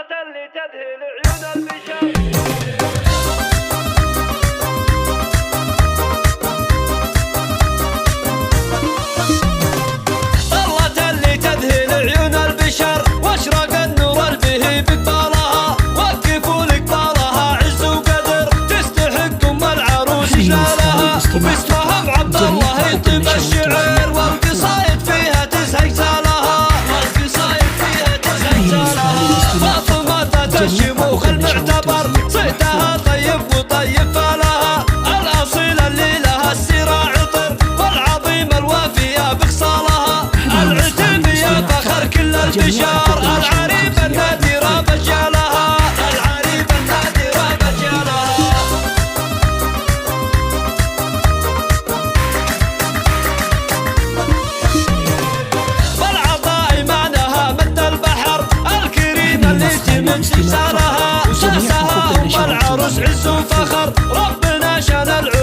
طلة اللي تذهل عيون البشر. واشرق النور البهي بقبالها، وقفوا لقبالها عز وقدر، تستحق ام العروس جلالها، وباسمها بعبد الله يطيب الشعر، والقصايد فيها تزهق سالها، والقصايد فيها تزهق سالها. فاطمة الشموخ المعتبر، صيتها طيب وطيب فالها، الاصيل اللي لها السيرة عطر، والعظيم الوافية بخصالها، العتيبية فخر كل البشر، العريب النادرة بجالها، العريب النادرة بجالها. والعطاء معناها مد البحر، الكريم اللي تمن سالها، ساسها ام العروس عز وفخر، ربنا شان العروس